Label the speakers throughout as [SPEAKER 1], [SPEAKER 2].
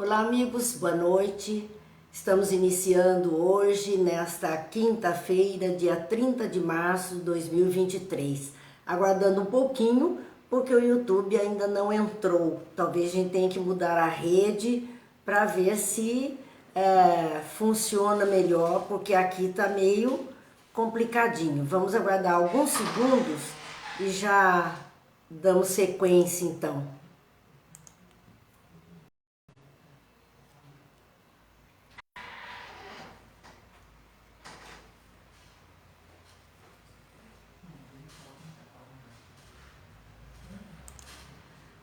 [SPEAKER 1] Olá amigos, boa noite. Estamos iniciando hoje, nesta quinta-feira, dia 30 de março de 2023. Aguardando um pouquinho, porque o YouTube ainda não entrou. Talvez a gente tenha que mudar a rede para ver se funciona melhor, porque aqui está meio complicadinho. Vamos aguardar alguns segundos e já damos sequência então.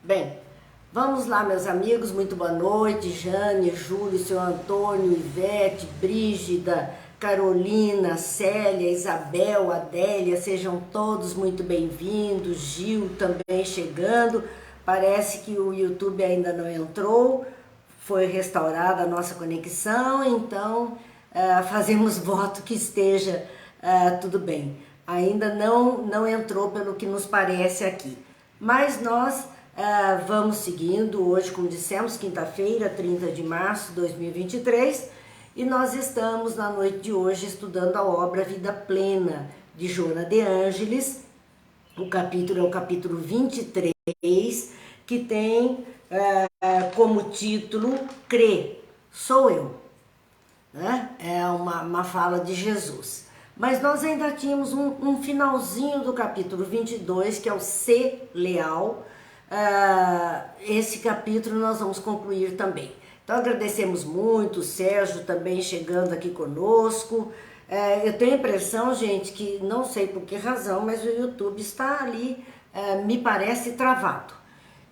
[SPEAKER 1] Bem, vamos lá meus amigos, muito boa noite, Jane, Júlio, seu Antônio, Ivete, Brígida, Carolina, Célia, Isabel, Adélia, sejam todos muito bem-vindos, Gil também chegando, parece que o YouTube ainda não entrou, foi restaurada a nossa conexão, então fazemos voto que esteja tudo bem. Ainda não entrou pelo que nos parece aqui, mas nós vamos seguindo, hoje como dissemos, quinta-feira, 30 de março de 2023, e nós estamos na noite de hoje estudando a obra Vida Plena, de Joana de Ângeles. O capítulo é o capítulo 23, que tem como título Crê, sou eu. Né? É uma fala de Jesus. Mas nós ainda tínhamos um finalzinho do capítulo 22, que é o Ser Leal. Esse capítulo nós vamos concluir também. Então agradecemos muito, o Sérgio também chegando aqui conosco. Eu tenho a impressão, gente, que não sei por que razão, mas o YouTube está ali, me parece, travado.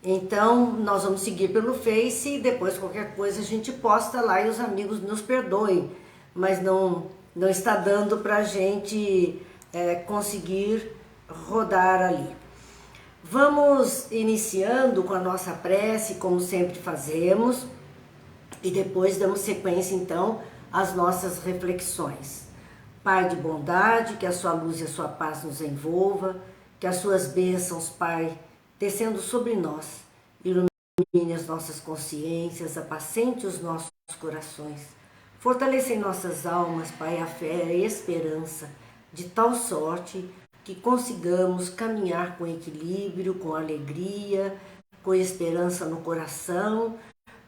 [SPEAKER 1] Então nós vamos seguir pelo Face e depois qualquer coisa a gente posta lá e os amigos nos perdoem, mas não está dando para a gente conseguir rodar ali. Vamos iniciando com a nossa prece, como sempre fazemos, e depois damos sequência então às nossas reflexões. Pai de bondade, que a sua luz e a sua paz nos envolva, que as suas bênçãos, Pai, descendo sobre nós, ilumine as nossas consciências, apacente os nossos corações, fortalece em nossas almas, Pai, a fé e a esperança, de tal sorte que consigamos caminhar com equilíbrio, com alegria, com esperança no coração,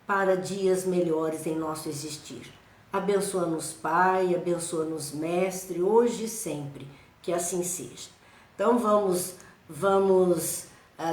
[SPEAKER 1] para dias melhores em nosso existir. Abençoa-nos, Pai, abençoa-nos, Mestre, hoje e sempre, que assim seja. Então vamos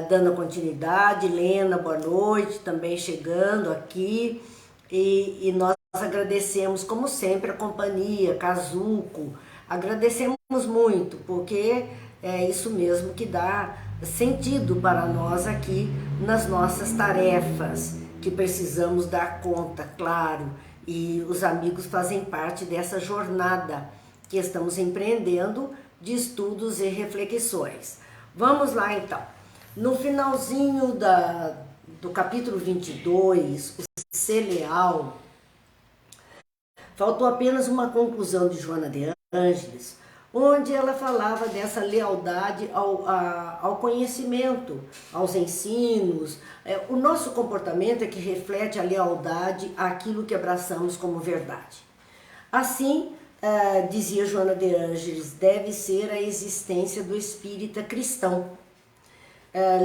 [SPEAKER 1] dando continuidade. Lena, boa noite, também chegando aqui, e nós agradecemos, como sempre, a companhia, Cazuco. Agradecemos muito, porque é isso mesmo que dá sentido para nós aqui nas nossas tarefas, que precisamos dar conta, claro, e os amigos fazem parte dessa jornada que estamos empreendendo de estudos e reflexões. Vamos lá então. No finalzinho do capítulo 22, o Ser Leal, faltou apenas uma conclusão de Joana de Ângeles, onde ela falava dessa lealdade ao conhecimento, aos ensinos. O nosso comportamento é que reflete a lealdade àquilo que abraçamos como verdade. Assim, dizia Joana de Ângeles, deve ser a existência do espírita cristão,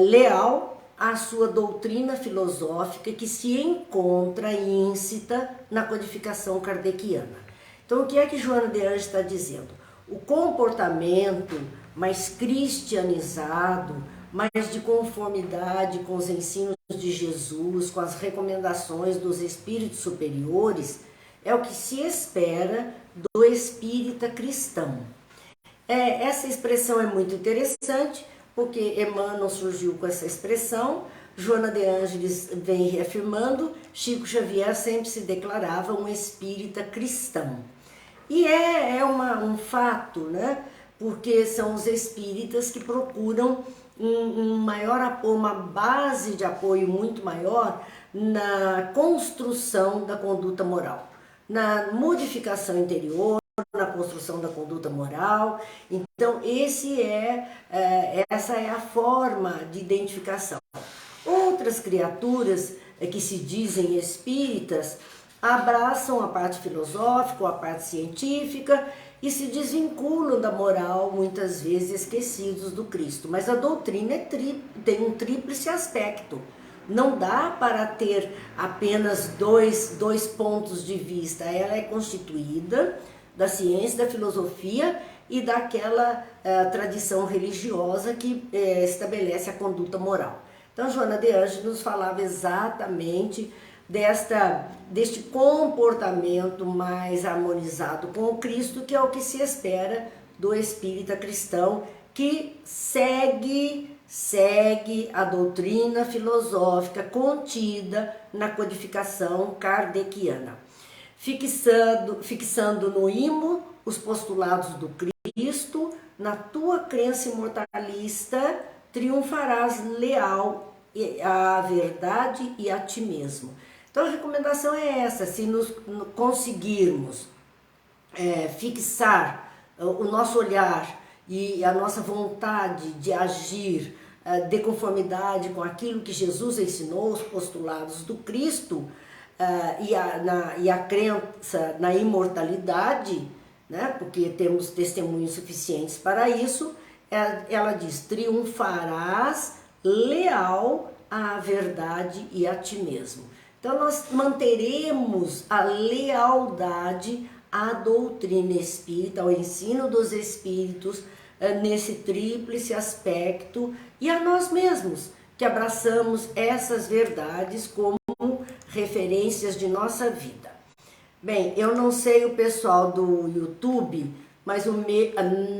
[SPEAKER 1] leal à sua doutrina filosófica, que se encontra íncita na codificação kardeciana. Então, o que é que Joana de Ângeles está dizendo? O comportamento mais cristianizado, mais de conformidade com os ensinos de Jesus, com as recomendações dos espíritos superiores, é o que se espera do espírita cristão. Essa expressão é muito interessante, porque Emmanuel surgiu com essa expressão, Joana de Ângeles vem reafirmando, Chico Xavier sempre se declarava um espírita cristão. E é um fato, né? Porque são os espíritas que procuram um maior apoio, uma base de apoio muito maior na construção da conduta moral, na modificação interior, na construção da conduta moral. Então essa é a forma de identificação. Outras criaturas que se dizem espíritas abraçam a parte filosófica, a parte científica e se desvinculam da moral, muitas vezes esquecidos do Cristo. Mas a doutrina tem um tríplice aspecto. Não dá para ter apenas dois pontos de vista. Ela é constituída da ciência, da filosofia e daquela tradição religiosa que estabelece a conduta moral. Então, Joana de Ângeles nos falava exatamente deste comportamento mais harmonizado com o Cristo, que é o que se espera do espírita cristão, que segue a doutrina filosófica contida na codificação kardeciana, fixando no imo os postulados do Cristo. Na tua crença imortalista triunfarás leal à verdade e a ti mesmo. Então a recomendação é essa: se nos conseguirmos fixar o nosso olhar e a nossa vontade de agir de conformidade com aquilo que Jesus ensinou, os postulados do Cristo, e a crença na imortalidade, né, porque temos testemunhos suficientes para isso, ela diz: triunfarás leal à verdade e a ti mesmo. Então nós manteremos a lealdade à doutrina espírita, ao ensino dos espíritos, nesse tríplice aspecto, e a nós mesmos, que abraçamos essas verdades como referências de nossa vida. Bem, eu não sei o pessoal do YouTube, mas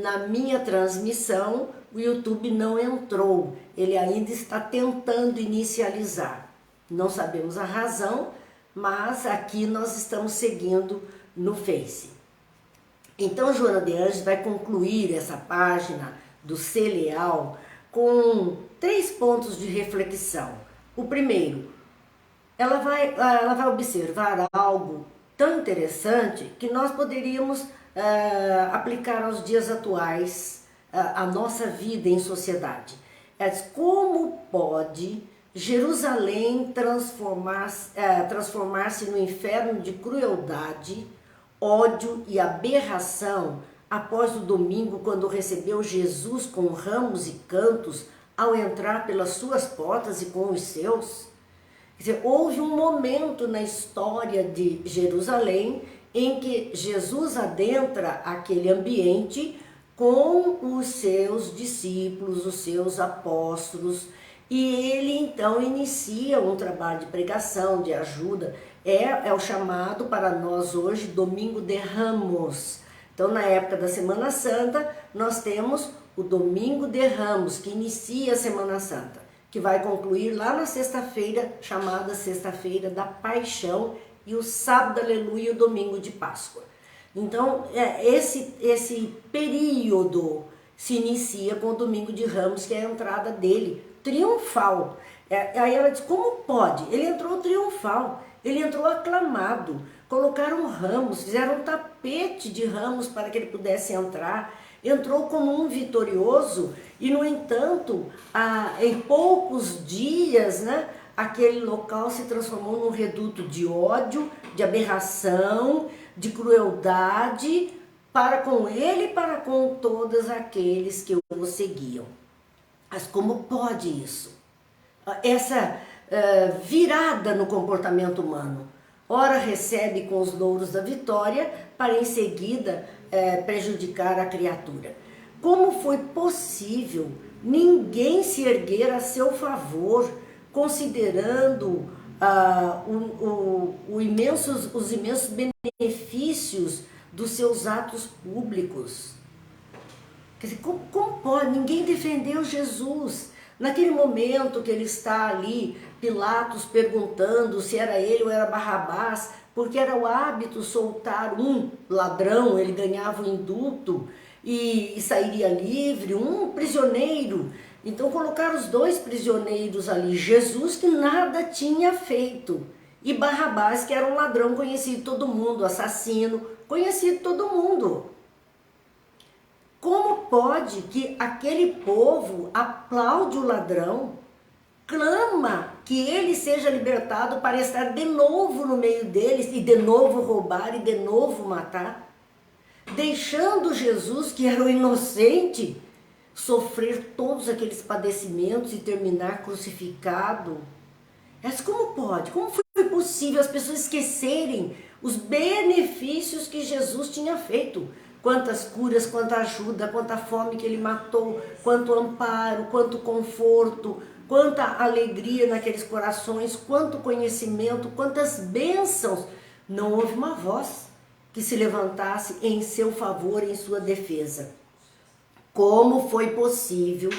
[SPEAKER 1] na minha transmissão o YouTube não entrou, ele ainda está tentando inicializar. Não sabemos a razão, mas aqui nós estamos seguindo no Face. Então, Joana de Ângeles vai concluir essa página do Ser Leal com 3 pontos de reflexão. O primeiro, ela vai observar algo tão interessante que nós poderíamos aplicar aos dias atuais, a nossa vida em sociedade. Ela diz: como pode Jerusalém transformar-se no inferno de crueldade, ódio e aberração após o domingo, quando recebeu Jesus com ramos e cantos ao entrar pelas suas portas e com os seus? Quer dizer, houve um momento na história de Jerusalém em que Jesus adentra aquele ambiente com os seus discípulos, os seus apóstolos, e ele então inicia um trabalho de pregação, de ajuda. É o chamado para nós hoje Domingo de Ramos. Então, na época da Semana Santa, nós temos o Domingo de Ramos, que inicia a Semana Santa, que vai concluir lá na sexta-feira, chamada Sexta-feira da Paixão, e o sábado, aleluia, o Domingo de Páscoa. Então, esse período se inicia com o Domingo de Ramos, que é a entrada dele, triunfal. Aí ela diz: como pode? Ele entrou triunfal, ele entrou aclamado, colocaram ramos, fizeram um tapete de ramos para que ele pudesse entrar, entrou como um vitorioso, e no entanto, em poucos dias, né, aquele local se transformou num reduto de ódio, de aberração, de crueldade, para com ele e para com todos aqueles que o seguiam. Mas como pode isso? Essa virada no comportamento humano. Ora recebe com os louros da vitória, para em seguida prejudicar a criatura. Como foi possível ninguém se erguer a seu favor, considerando os imensos benefícios dos seus atos públicos? Quer dizer, como pode? Ninguém defendeu Jesus. Naquele momento que ele está ali, Pilatos perguntando se era ele ou era Barrabás, porque era o hábito soltar um ladrão, ele ganhava o indulto e sairia livre, um prisioneiro. Então colocaram os 2 prisioneiros ali, Jesus, que nada tinha feito, e Barrabás, que era um ladrão conhecido de todo mundo, assassino, conhecido de todo mundo. Como pode que aquele povo aplaude o ladrão, clama que ele seja libertado para estar de novo no meio deles e de novo roubar e de novo matar, deixando Jesus, que era o inocente, sofrer todos aqueles padecimentos e terminar crucificado. Mas como pode? Como foi possível as pessoas esquecerem os benefícios que Jesus tinha feito? Quantas curas, quanta ajuda, quanta fome que ele matou, quanto amparo, quanto conforto, quanta alegria naqueles corações, quanto conhecimento, quantas bênçãos. Não houve uma voz que se levantasse em seu favor, em sua defesa. Como foi possível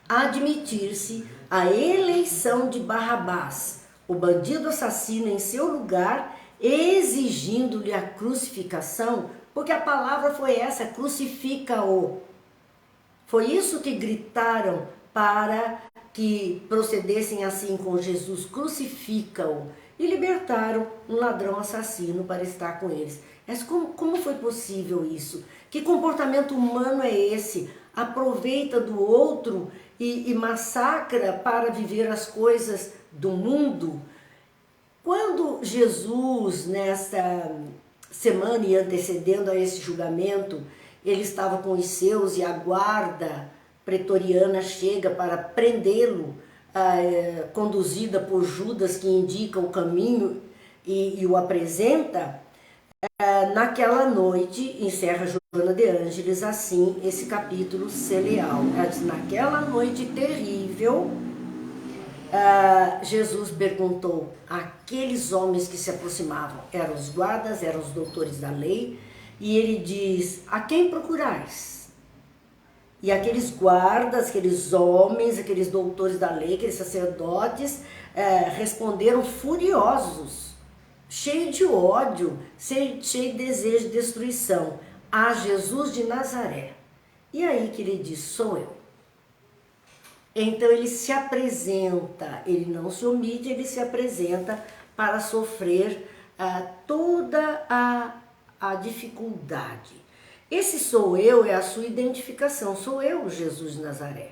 [SPEAKER 1] admitir-se a eleição de Barrabás, o bandido assassino, em seu lugar, exigindo-lhe a crucificação? Porque a palavra foi essa, crucifica-o. Foi isso que gritaram para que procedessem assim com Jesus, crucifica-o. E libertaram um ladrão assassino para estar com eles. Mas como foi possível isso? Que comportamento humano é esse? Aproveita do outro e massacra para viver as coisas do mundo? Quando Jesus, nesta semana e antecedendo a esse julgamento, ele estava com os seus e a guarda pretoriana chega para prendê-lo, conduzida por Judas, que indica o caminho e o apresenta. Naquela noite, encerra Joana de Ângeles assim esse capítulo Celeal. Ela diz: naquela noite terrível, Jesus perguntou àqueles homens que se aproximavam, eram os guardas, eram os doutores da lei, e ele diz: a quem procurais? E aqueles guardas, aqueles homens, aqueles doutores da lei, aqueles sacerdotes, responderam furiosos, cheio de ódio, cheio de desejo de destruição, a Jesus de Nazaré. E aí que ele diz: sou eu. Então ele se apresenta, ele não se omite, ele se apresenta para sofrer toda a dificuldade. Esse sou eu é a sua identificação, sou eu, Jesus de Nazaré.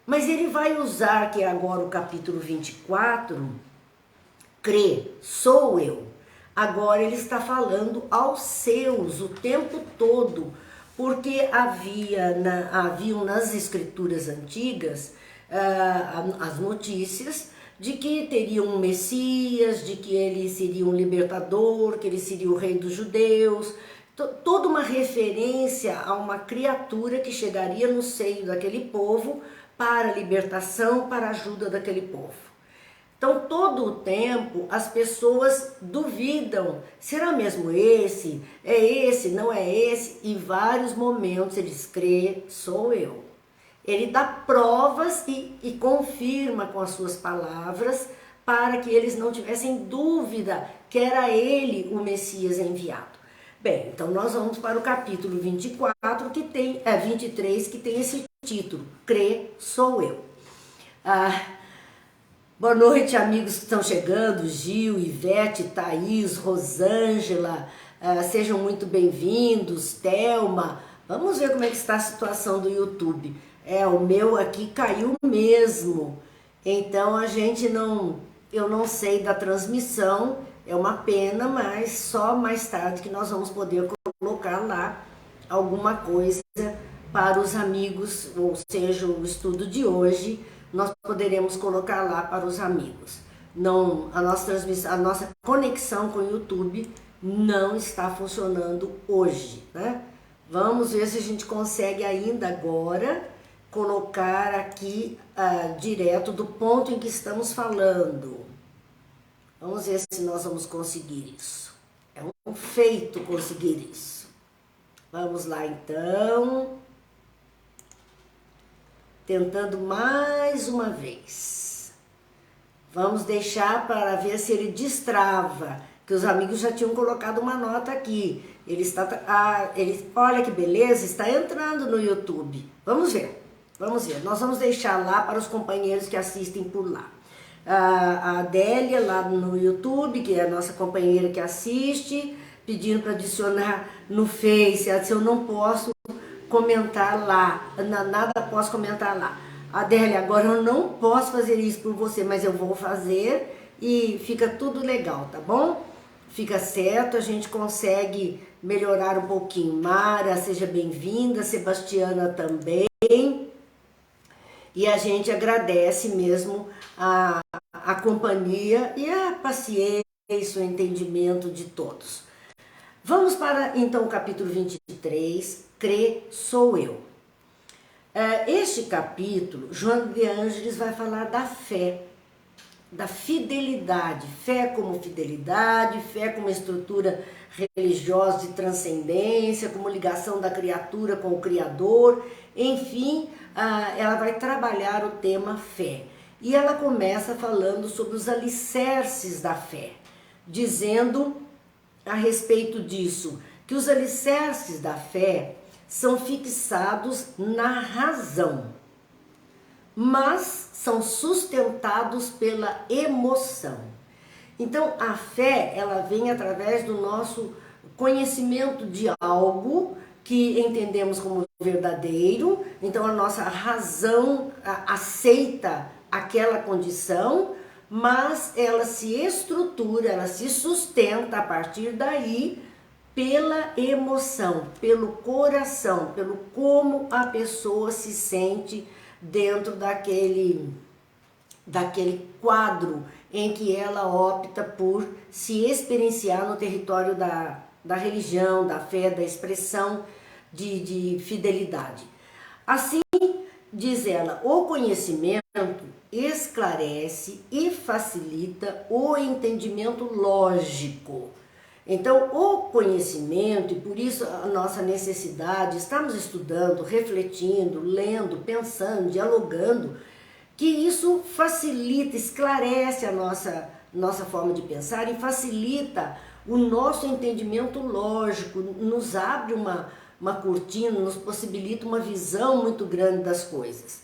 [SPEAKER 1] Mas ele vai usar, que é agora o capítulo 24, crê, sou eu. Agora ele está falando aos seus o tempo todo, porque haviam nas escrituras antigas as notícias de que teria um Messias, de que ele seria um libertador, que ele seria o rei dos judeus, toda uma referência a uma criatura que chegaria no seio daquele povo para a libertação, para a ajuda daquele povo. Então, todo o tempo, as pessoas duvidam, será mesmo esse? É esse? Não é esse? Em vários momentos ele diz, crê, sou eu. Ele dá provas e confirma com as suas palavras para que eles não tivessem dúvida que era ele o Messias enviado. Bem, então nós vamos para o capítulo 24, 23, que tem esse título, crê, sou eu. Boa noite, amigos que estão chegando, Gil, Ivete, Thaís, Rosângela, sejam muito bem-vindos, Thelma. Vamos ver como é que está a situação do YouTube. O meu aqui caiu mesmo, então eu não sei da transmissão, é uma pena, mas só mais tarde que nós vamos poder colocar lá alguma coisa para os amigos, ou seja, o estudo de hoje, nós poderemos colocar lá para os amigos. Não, a nossa conexão com o YouTube não está funcionando hoje, né? Vamos ver se a gente consegue ainda agora colocar aqui direto do ponto em que estamos falando. Vamos ver se nós vamos conseguir isso. É um feito conseguir isso. Vamos lá então. Tentando mais uma vez. Vamos deixar para ver se ele destrava, que os amigos já tinham colocado uma nota aqui. Ele está, olha que beleza, está entrando no YouTube. Vamos ver, vamos ver. Nós vamos deixar lá para os companheiros que assistem por lá. A Adélia lá no YouTube, que é a nossa companheira que assiste, pedindo para adicionar no Face. Ela disse, eu não posso comentar lá, nada posso comentar lá. Adélia, agora eu não posso fazer isso por você, mas eu vou fazer e fica tudo legal, tá bom? Fica certo, a gente consegue melhorar um pouquinho. Mara, seja bem-vinda, Sebastiana também. E a gente agradece mesmo a companhia e a paciência, o entendimento de todos. Vamos para então o capítulo 23, Crê Sou Eu. Este capítulo, Joana de Ângeles vai falar da fé, da fidelidade, fé como fidelidade, fé como estrutura religiosa de transcendência, como ligação da criatura com o Criador, enfim, ela vai trabalhar o tema fé. E ela começa falando sobre os alicerces da fé, dizendo a respeito disso, que os alicerces da fé são fixados na razão, mas são sustentados pela emoção. Então, a fé, ela vem através do nosso conhecimento de algo que entendemos como verdadeiro, então a nossa razão aceita aquela condição, mas ela se estrutura, ela se sustenta a partir daí pela emoção, pelo coração, pelo como a pessoa se sente dentro daquele quadro em que ela opta por se experienciar no território da religião, da fé, da expressão de fidelidade. Assim, diz ela, o conhecimento esclarece e facilita o entendimento lógico. Então, o conhecimento, e por isso a nossa necessidade, estamos estudando, refletindo, lendo, pensando, dialogando, que isso facilita, esclarece a nossa forma de pensar e facilita o nosso entendimento lógico, nos abre uma cortina, nos possibilita uma visão muito grande das coisas.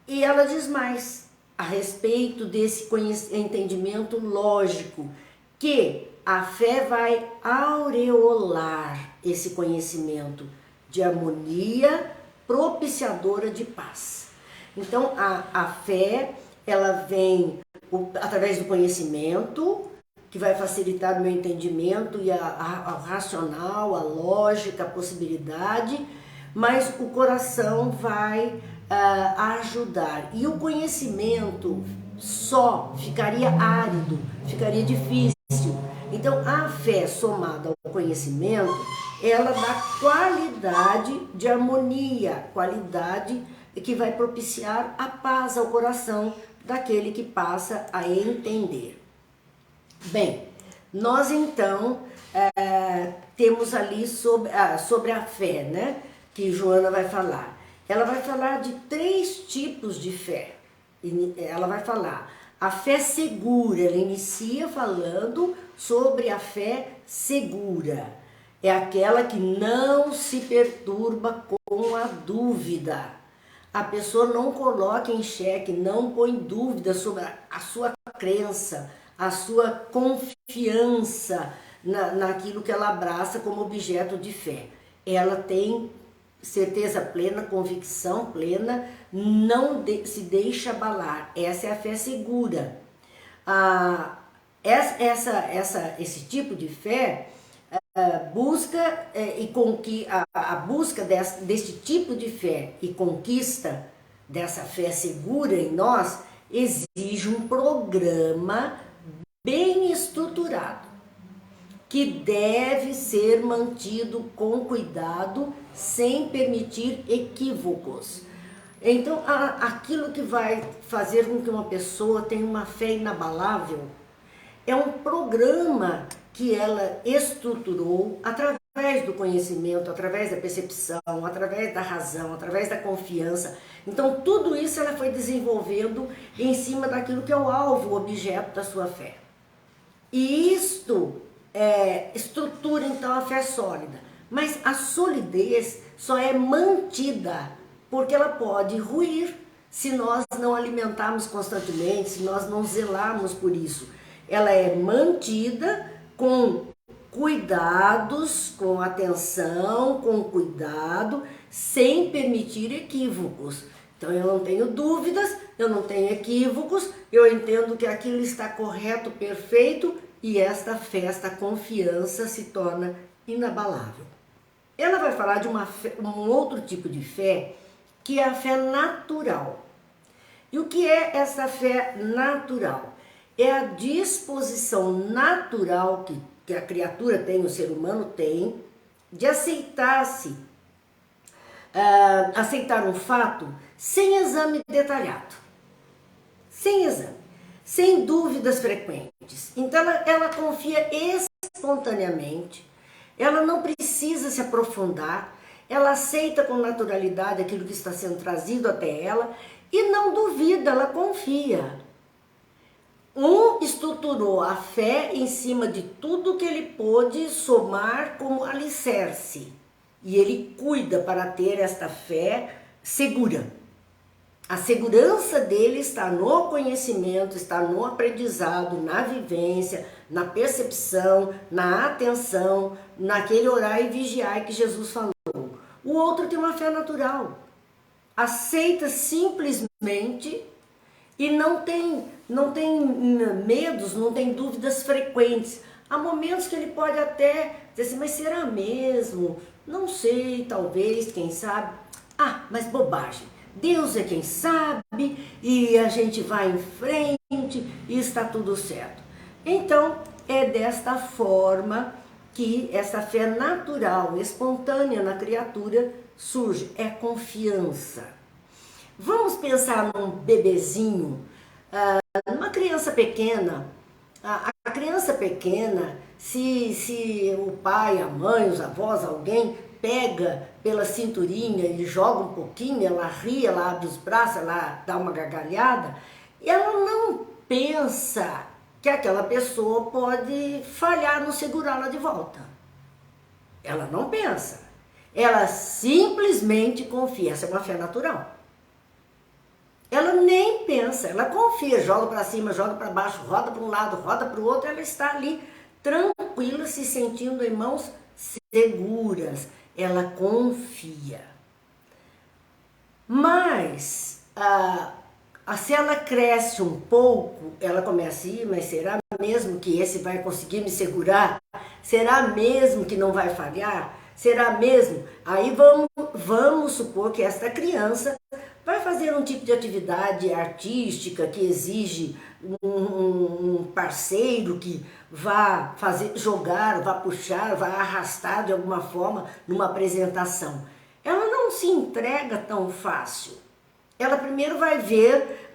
[SPEAKER 1] E ela diz mais a respeito desse entendimento lógico, que a fé vai aureolar esse conhecimento de harmonia propiciadora de paz. Então, a fé, ela vem através do conhecimento, que vai facilitar o meu entendimento e a racional, a lógica, a possibilidade, mas o coração vai ajudar. E o conhecimento só ficaria árido, ficaria difícil. Então, a fé somada ao conhecimento, ela dá qualidade de harmonia, qualidade que vai propiciar a paz ao coração daquele que passa a entender. Bem, nós então temos ali sobre a fé, né, que Joana vai falar. Ela vai falar de 3 tipos de fé. Ela vai falar a fé segura, ela inicia falando sobre a fé segura. É aquela que não se perturba com a dúvida. A pessoa não coloca em xeque, não põe dúvida sobre a sua crença, a sua confiança naquilo que ela abraça como objeto de fé. Ela tem certeza plena, convicção plena, não se deixa abalar. Essa é a fé segura. Esse tipo de fé busca e com que a busca desse tipo de fé e conquista dessa fé segura em nós exige um programa bem estruturado, que deve ser mantido com cuidado, sem permitir equívocos. Então, aquilo que vai fazer com que uma pessoa tenha uma fé inabalável é um programa que ela estruturou através do conhecimento, através da percepção, através da razão, através da confiança. Então, tudo isso ela foi desenvolvendo em cima daquilo que é o alvo, o objeto da sua fé. E isto estrutura então a fé sólida, mas a solidez só é mantida porque ela pode ruir se nós não alimentarmos constantemente, se nós não zelarmos por isso. Ela é mantida com cuidados, com atenção, com cuidado, sem permitir equívocos. Então eu não tenho dúvidas, eu não tenho equívocos, eu entendo que aquilo está correto, perfeito, e esta fé, esta confiança se torna inabalável. Ela vai falar de um outro tipo de fé, que é a fé natural. E o que é essa fé natural? É a disposição natural que a criatura tem, o ser humano tem, de aceitar-se, aceitar um fato sem exame detalhado, sem exame, sem dúvidas frequentes. Então ela confia espontaneamente, ela não precisa se aprofundar, ela aceita com naturalidade aquilo que está sendo trazido até ela e não duvida, ela confia. Estruturou a fé em cima de tudo que ele pôde somar como alicerce. E ele cuida para ter esta fé segura. A segurança dele está no conhecimento, está no aprendizado, na vivência, na percepção, na atenção, naquele orar e vigiar que Jesus falou. O outro tem uma fé natural. Aceita simplesmente e não tem medos, não tem dúvidas frequentes. Há momentos que ele pode até dizer assim, mas será mesmo? Não sei, talvez, quem sabe. Ah, mas bobagem. Deus é quem sabe e a gente vai em frente e está tudo certo. Então, é desta forma que essa fé natural, espontânea na criatura surge. É confiança. Vamos pensar num bebezinho, numa criança pequena. A criança pequena, se o pai, a mãe, os avós, alguém pega pela cinturinha e joga um pouquinho, ela ri, ela abre os braços, ela dá uma gargalhada, e ela não pensa que aquela pessoa pode falhar no segurá-la de volta. Ela não pensa. Ela simplesmente confia. Essa é uma fé natural. Ela nem pensa, ela confia, joga para cima, joga para baixo, roda para um lado, roda para o outro, ela está ali tranquila, se sentindo em mãos seguras. Ela confia. Mas, se ela cresce um pouco, ela começa a ir, mas será mesmo que esse vai conseguir me segurar? Será mesmo que não vai falhar? Será mesmo? Aí vamos supor que esta criança vai fazer um tipo de atividade artística que exige um parceiro que vá fazer, jogar, vá puxar, vá arrastar de alguma forma numa apresentação. Ela não se entrega tão fácil. Ela primeiro vai ver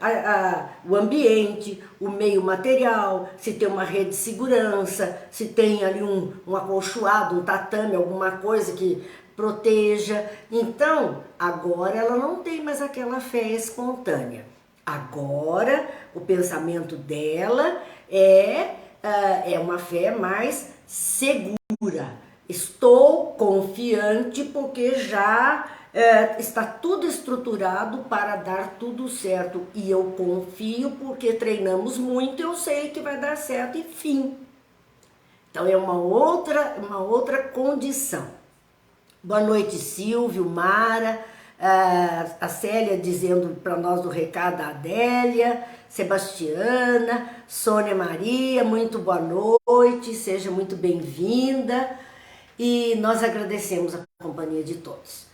[SPEAKER 1] o ambiente, o meio material, se tem uma rede de segurança, se tem ali um acolchoado, um tatame, alguma coisa que proteja. Então, agora ela não tem mais aquela fé espontânea. Agora, o pensamento dela é uma fé mais segura. Estou confiante porque já está tudo estruturado para dar tudo certo. E eu confio porque treinamos muito, eu sei que vai dar certo e fim. Então é uma outra condição. Boa noite, Silvio, Mara, a Célia dizendo para nós do recado, a Adélia, Sebastiana, Sônia Maria, muito boa noite, seja muito bem-vinda e nós agradecemos a companhia de todos.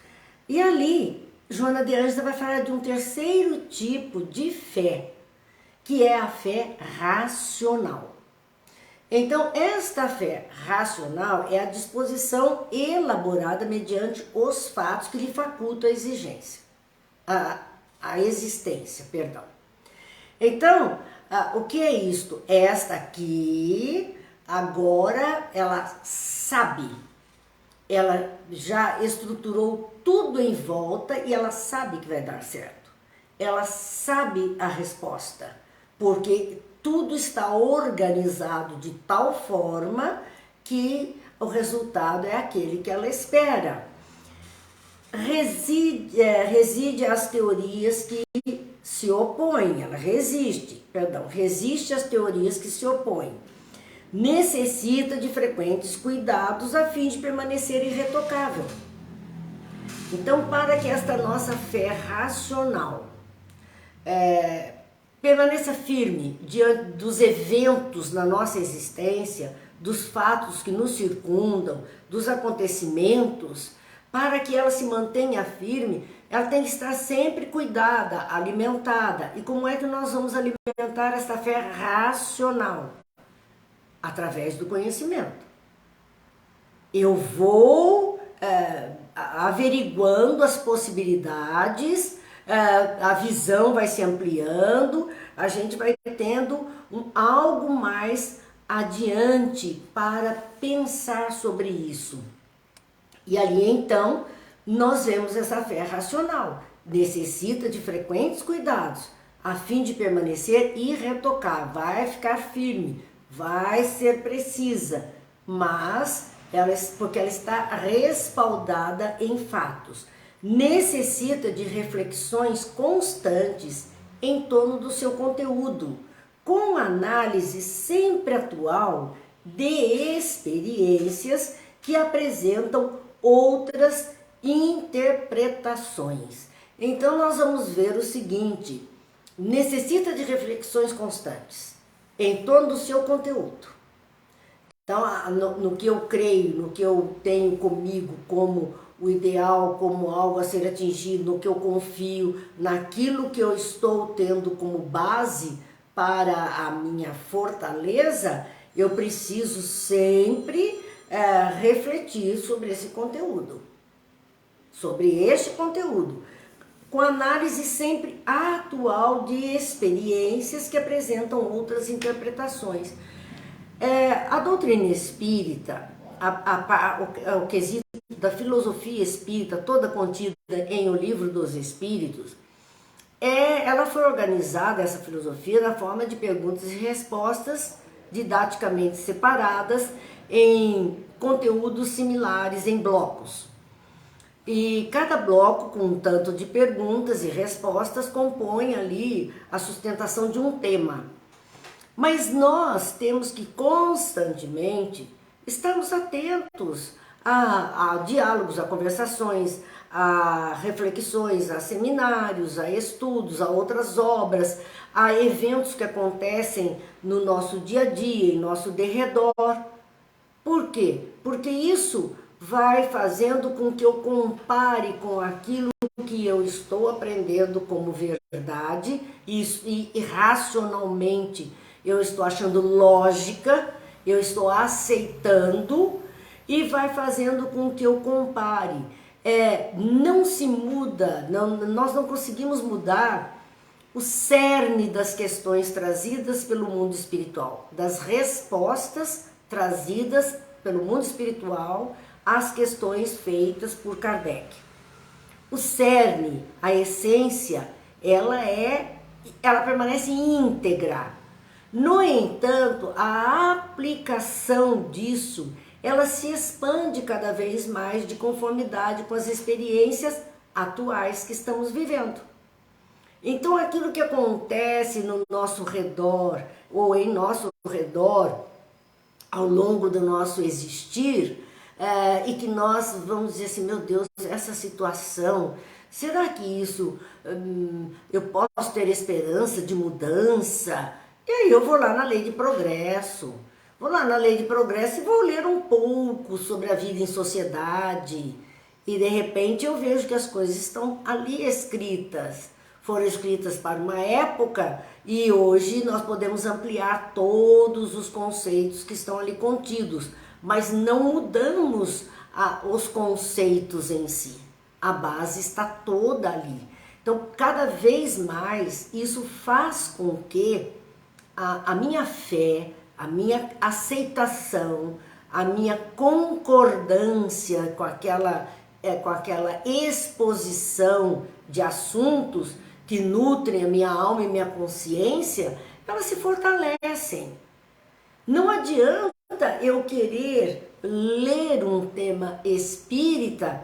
[SPEAKER 1] E ali, Joana de Ângela vai falar de um terceiro tipo de fé, que é a fé racional. Então, esta fé racional é a disposição elaborada mediante os fatos que lhe facultam a exigência, a existência, perdão. Então, o que é isto? Esta aqui, agora, ela sabe, ela já estruturou tudo em volta e ela sabe que vai dar certo. Ela sabe a resposta, porque tudo está organizado de tal forma que o resultado é aquele que ela espera. Resiste às teorias que se opõem, ela resiste às teorias que se opõem. necessita de frequentes cuidados a fim de permanecer irretocável. Então, para que esta nossa fé racional permaneça firme diante dos eventos na nossa existência, dos fatos que nos circundam, dos acontecimentos, para que ela se mantenha firme, ela tem que estar sempre cuidada, alimentada. E como é que nós vamos alimentar esta fé racional? Através do conhecimento. Eu vou averiguando as possibilidades, a visão vai se ampliando, a gente vai tendo algo mais adiante para pensar sobre isso. E ali então nós vemos essa fé racional, necessita de frequentes cuidados a fim de permanecer irretocável, vai ficar firme, vai ser precisa, mas porque ela está respaldada em fatos. Necessita de reflexões constantes em torno do seu conteúdo, com análise sempre atual de experiências que apresentam outras interpretações. Então nós vamos ver o seguinte: necessita de reflexões constantes em torno do seu conteúdo. Então, no que eu creio, no que eu tenho comigo como o ideal, como algo a ser atingido, no que eu confio, naquilo que eu estou tendo como base para a minha fortaleza, eu preciso sempre refletir sobre esse conteúdo, sobre este conteúdo, com análise sempre atual de experiências que apresentam outras interpretações. A doutrina espírita, o quesito da filosofia espírita, toda contida em O Livro dos Espíritos, ela foi organizada, essa filosofia, na forma de perguntas e respostas didaticamente separadas em conteúdos similares em blocos. E cada bloco, com um tanto de perguntas e respostas, compõe ali a sustentação de um tema. Mas nós temos que constantemente estarmos atentos a diálogos, a conversações, a reflexões, a seminários, a estudos, a outras obras, a eventos que acontecem no nosso dia a dia, em nosso derredor. Por quê? Porque isso vai fazendo com que eu compare com aquilo que eu estou aprendendo como verdade e racionalmente eu estou achando lógica, eu estou aceitando e vai fazendo com que eu compare. Não se muda, nós não conseguimos mudar o cerne das questões trazidas pelo mundo espiritual, das respostas trazidas pelo mundo espiritual às questões feitas por Kardec. O cerne, a essência, ela permanece íntegra. No entanto, a aplicação disso, ela se expande cada vez mais de conformidade com as experiências atuais que estamos vivendo. Então, aquilo que acontece no nosso redor, ou em nosso redor, ao longo do nosso existir, e que nós vamos dizer assim, meu Deus, essa situação, será que isso, eu posso ter esperança de mudança? E aí eu vou lá na Lei de Progresso, e vou ler um pouco sobre a vida em sociedade, e de repente eu vejo que as coisas estão ali escritas, foram escritas para uma época, e hoje nós podemos ampliar todos os conceitos que estão ali contidos, mas não mudamos os conceitos em si, a base está toda ali. Então, cada vez mais, isso faz com que a minha fé, a minha aceitação, a minha concordância com aquela exposição de assuntos que nutrem a minha alma e minha consciência, elas se fortalecem. Não adianta eu querer ler um tema espírita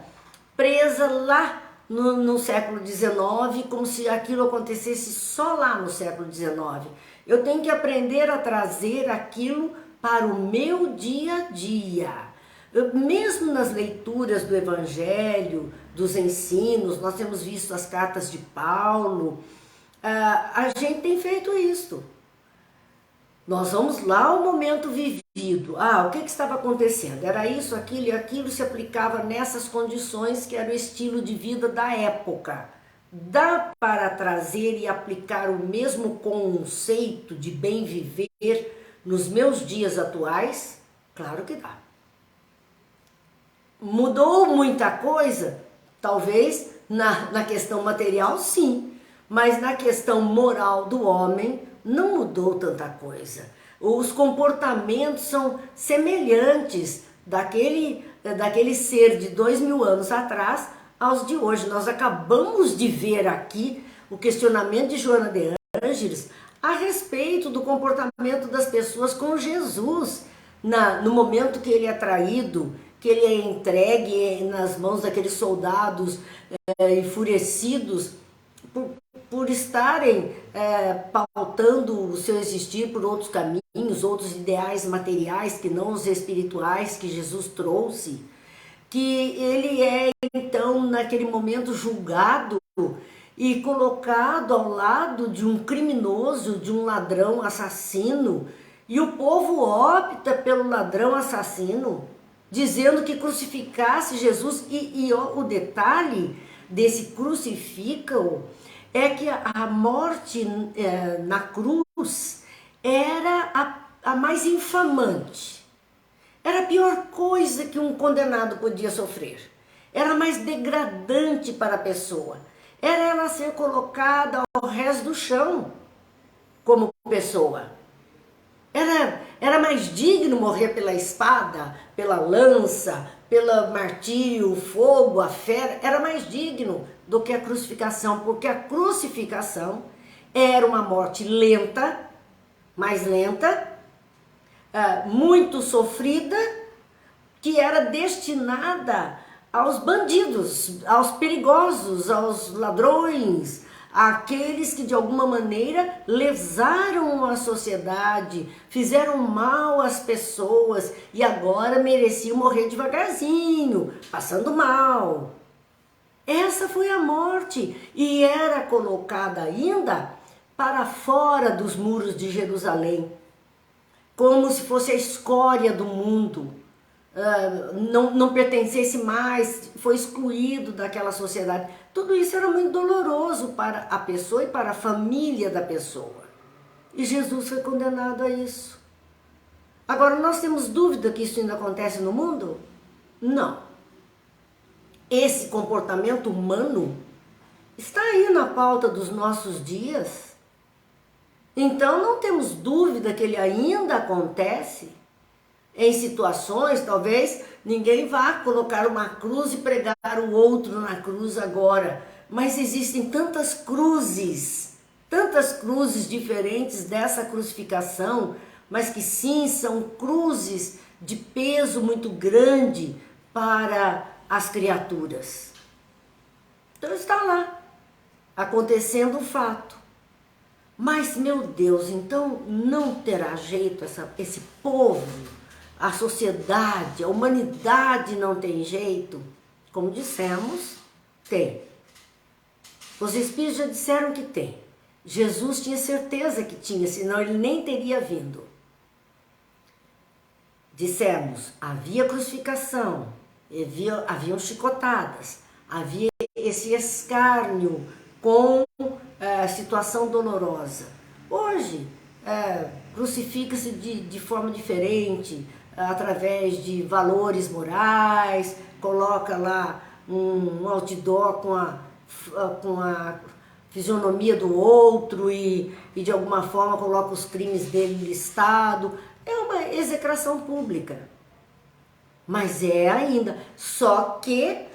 [SPEAKER 1] presa lá no século XIX, como se aquilo acontecesse só lá no século XIX. Eu tenho que aprender a trazer aquilo para o meu dia a dia. Mesmo nas leituras do Evangelho, dos ensinos, nós temos visto as cartas de Paulo, a gente tem feito isso. Nós vamos lá ao momento vivido. O que estava acontecendo? Era isso, aquilo e aquilo se aplicava nessas condições que era o estilo de vida da época. Dá para trazer e aplicar o mesmo conceito de bem viver nos meus dias atuais? Claro que dá. Mudou muita coisa? Talvez na questão material, sim. Mas na questão moral do homem, não mudou tanta coisa. Os comportamentos são semelhantes daquele ser de 2000 anos atrás aos de hoje. Nós acabamos de ver aqui o questionamento de Joana de Ângeles a respeito do comportamento das pessoas com Jesus, no momento que ele é traído, que ele é entregue nas mãos daqueles soldados enfurecidos por estarem pautando o seu existir por outros caminhos, outros ideais materiais que não os espirituais que Jesus trouxe, que ele é então naquele momento julgado e colocado ao lado de um criminoso, de um ladrão assassino, e o povo opta pelo ladrão assassino, dizendo que crucificasse Jesus, e o detalhe desse crucificam é que a morte na cruz era a mais infamante. Era a pior coisa que um condenado podia sofrer. Era mais degradante para a pessoa. Era ela ser colocada ao rés do chão como pessoa. Era mais digno morrer pela espada, pela lança, pelo martírio, o fogo, a fera. Era mais digno do que a crucificação, porque a crucificação era uma morte lenta, mais lenta, muito sofrida, que era destinada aos bandidos, aos perigosos, aos ladrões, aqueles que de alguma maneira lesaram a sociedade, fizeram mal às pessoas e agora mereciam morrer devagarzinho, passando mal. Essa foi a morte e era colocada ainda para fora dos muros de Jerusalém, como se fosse a escória do mundo. Não pertencesse mais, foi excluído daquela sociedade. Tudo isso era muito doloroso para a pessoa e para a família da pessoa. E Jesus foi condenado a isso. Agora, nós temos dúvida que isso ainda acontece no mundo? Não. Esse comportamento humano está aí na pauta dos nossos dias. Então, não temos dúvida que ele ainda acontece. Em situações, talvez, ninguém vá colocar uma cruz e pregar o outro na cruz agora. Mas existem tantas cruzes diferentes dessa crucificação, mas que sim, são cruzes de peso muito grande para as criaturas. Então está lá, acontecendo o fato. Mas, meu Deus, então não terá jeito esse povo, a sociedade, a humanidade não tem jeito? Como dissemos, tem. Os Espíritos já disseram que tem. Jesus tinha certeza que tinha, senão ele nem teria vindo. Dissemos, havia crucificação, haviam chicotadas, havia esse escárnio com situação dolorosa. Hoje, crucifica-se de forma diferente, através de valores morais, coloca lá um outdoor com a fisionomia do outro e de alguma forma coloca os crimes dele listado. É uma execração pública, mas é ainda, só que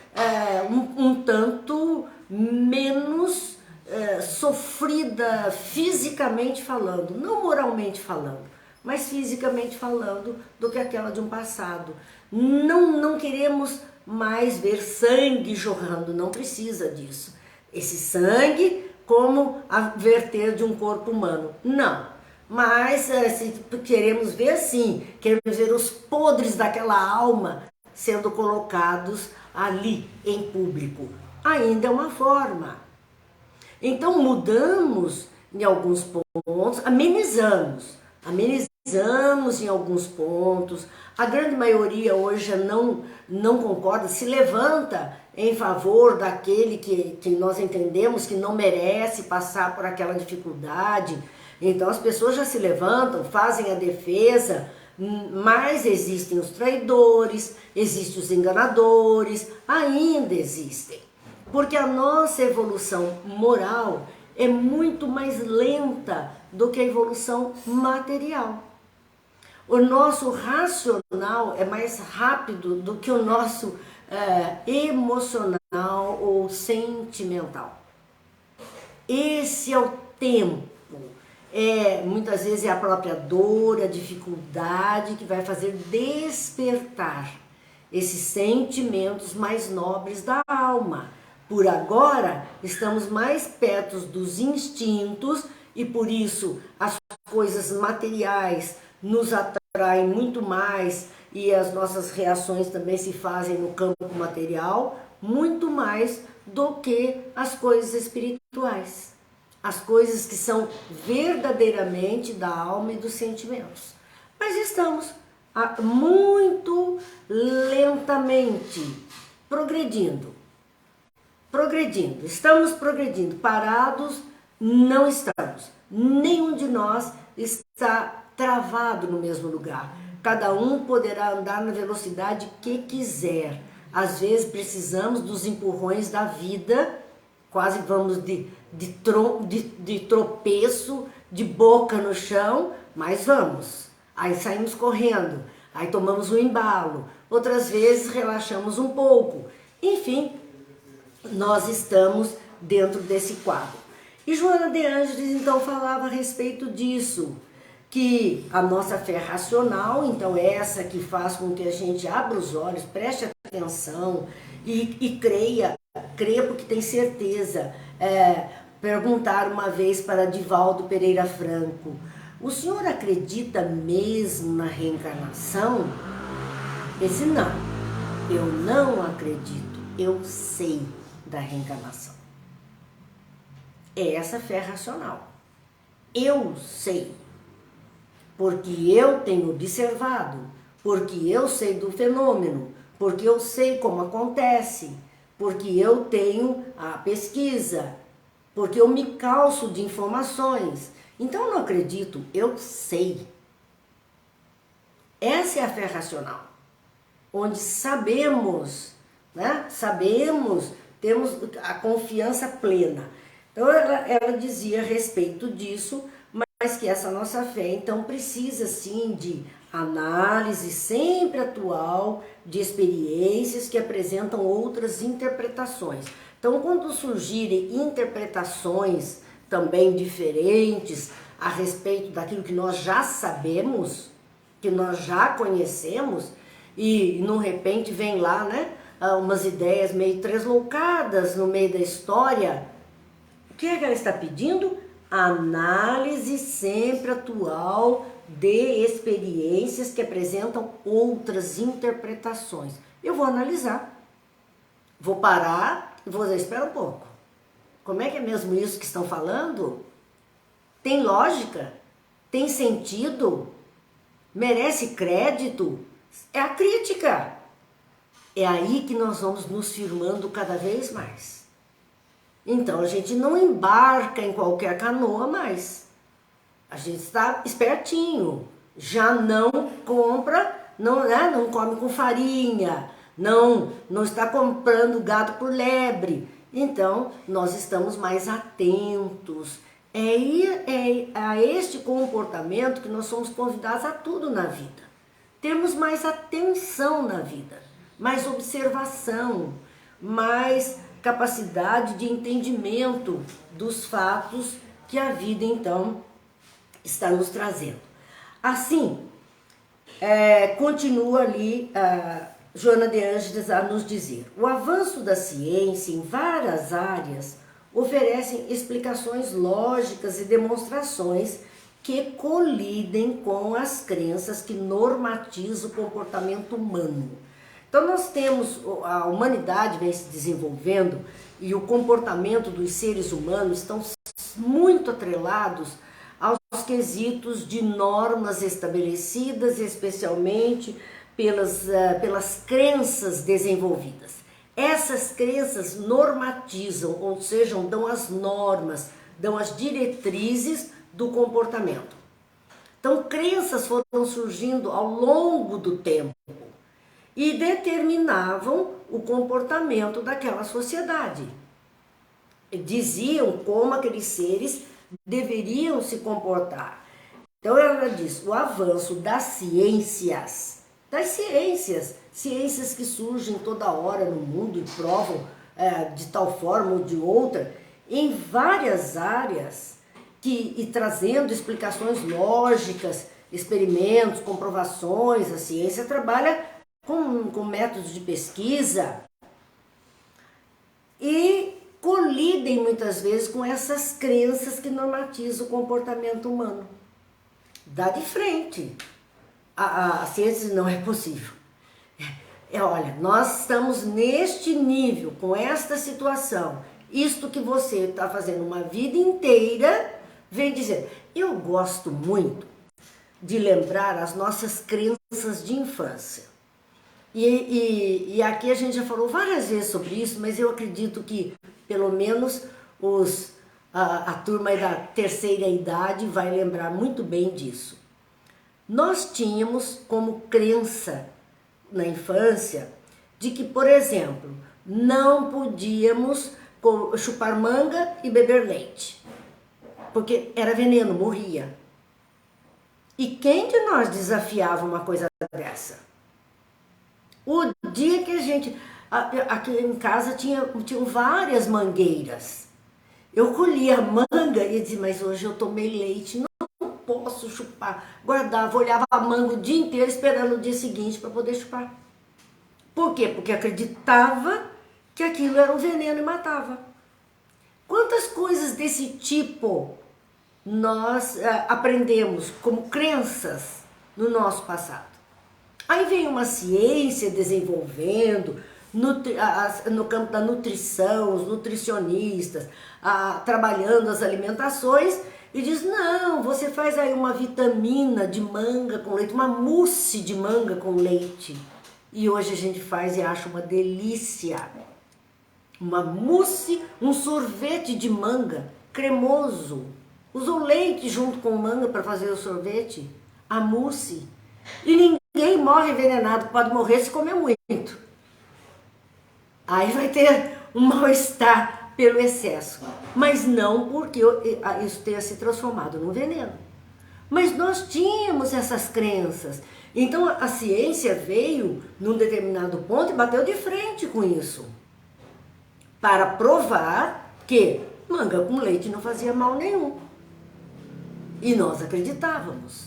[SPEAKER 1] um tanto menos sofrida fisicamente falando, não moralmente falando, mas fisicamente falando, do que aquela de um passado. Não queremos mais ver sangue jorrando, não precisa disso. Esse sangue como a verter de um corpo humano, não. Mas se queremos ver assim, queremos ver os podres daquela alma sendo colocados ali em público. Ainda é uma forma. Então mudamos em alguns pontos, amenizamos em alguns pontos. A grande maioria hoje não concorda, se levanta em favor daquele que nós entendemos que não merece passar por aquela dificuldade. Então as pessoas já se levantam, fazem a defesa, mas existem os traidores, existem os enganadores, ainda existem. Porque a nossa evolução moral é muito mais lenta do que a evolução material. O nosso racional é mais rápido do que o nosso emocional ou sentimental. Esse é o tempo. Muitas vezes é a própria dor, a dificuldade que vai fazer despertar esses sentimentos mais nobres da alma. Por agora, estamos mais perto dos instintos e por isso as coisas materiais nos atraem muito mais e as nossas reações também se fazem no campo material muito mais do que as coisas espirituais. As coisas que são verdadeiramente da alma e dos sentimentos. Mas estamos muito lentamente progredindo. Estamos progredindo, parados não estamos. Nenhum de nós está travado no mesmo lugar. Cada um poderá andar na velocidade que quiser. Às vezes precisamos dos empurrões da vida, quase vamos de tropeço, de boca no chão, mas vamos. Aí saímos correndo, aí tomamos um embalo, outras vezes relaxamos um pouco. Enfim, nós estamos dentro desse quadro. E Joana de Ângeles então falava a respeito disso, que a nossa fé racional, então essa que faz com que a gente abra os olhos, preste atenção e creia porque tem certeza. Perguntaram uma vez para Divaldo Pereira Franco: o senhor acredita mesmo na reencarnação? Ele disse: não, eu não acredito, eu sei da reencarnação. É essa fé racional. Eu sei, porque eu tenho observado, porque eu sei do fenômeno, porque eu sei como acontece, porque eu tenho a pesquisa, porque eu me calço de informações. Então eu não acredito, eu sei. Essa é a fé racional, onde sabemos, né? Sabemos, temos a confiança plena. Então ela dizia a respeito disso, mas que essa nossa fé então precisa sim de análise sempre atual de experiências que apresentam outras interpretações. Então, quando surgirem interpretações também diferentes a respeito daquilo que nós já sabemos, que nós já conhecemos, e de repente vem lá, né, umas ideias meio tresloucadas no meio da história, o que é que ela está pedindo? Análise sempre atual de experiências que apresentam outras interpretações. Eu vou analisar, vou parar e vou dizer: espera um pouco, como é que é mesmo isso que estão falando? Tem lógica? Tem sentido? Merece crédito? É a crítica. É aí que nós vamos nos firmando cada vez mais. Então a gente não embarca em qualquer canoa mais. A gente está espertinho, já não compra, não come com farinha, não está comprando gato por lebre. Então nós estamos mais atentos. É a este comportamento que nós somos convidados a tudo na vida. Temos mais atenção na vida, mais observação, mais capacidade de entendimento dos fatos que a vida então está nos trazendo. Assim, continua ali Joana de Ângeles a nos dizer: o avanço da ciência em várias áreas oferecem explicações lógicas e demonstrações que colidem com as crenças que normatizam o comportamento humano. Então nós temos, a humanidade vem se desenvolvendo e o comportamento dos seres humanos estão muito atrelados aos quesitos de normas estabelecidas, especialmente pelas crenças desenvolvidas. Essas crenças normatizam, ou seja, dão as normas, dão as diretrizes do comportamento. Então, crenças foram surgindo ao longo do tempo e determinavam o comportamento daquela sociedade. Diziam como aqueles seres deveriam se comportar. Então, ela diz, o avanço das ciências que surgem toda hora no mundo e provam de tal forma ou de outra, em várias áreas, e trazendo explicações lógicas, experimentos, comprovações. A ciência trabalha com métodos de pesquisa e colidem muitas vezes com essas crenças que normatizam o comportamento humano. Dá de frente. A ciência não é possível. Olha, nós estamos neste nível, com esta situação. Isto que você está fazendo uma vida inteira, vem dizer. Eu gosto muito de lembrar as nossas crenças de infância. E aqui a gente já falou várias vezes sobre isso, mas eu acredito que pelo menos a turma da terceira idade vai lembrar muito bem disso. Nós tínhamos como crença na infância de que, por exemplo, não podíamos chupar manga e beber leite, porque era veneno, morria. E quem de nós desafiava uma coisa dessa? O dia que a gente... Aqui em casa tinham várias mangueiras. Eu colhia a manga e dizia, mas hoje eu tomei leite, não posso chupar. Guardava, olhava a manga o dia inteiro esperando o dia seguinte para poder chupar. Por quê? Porque acreditava que aquilo era um veneno e matava. Quantas coisas desse tipo nós aprendemos como crenças no nosso passado? Aí vem uma ciência desenvolvendo no campo da nutrição, os nutricionistas trabalhando as alimentações e diz, não, você faz aí uma vitamina de manga com leite, uma mousse de manga com leite. E hoje a gente faz e acha uma delícia. Uma mousse, um sorvete de manga cremoso. Usa o leite junto com manga para fazer o sorvete, a mousse. E ninguém morre envenenado, pode morrer se comer muito. Aí vai ter um mal-estar pelo excesso. Mas não porque isso tenha se transformado num veneno. Mas nós tínhamos essas crenças. Então a ciência veio num determinado ponto e bateu de frente com isso. Para provar que manga com leite não fazia mal nenhum. E nós acreditávamos.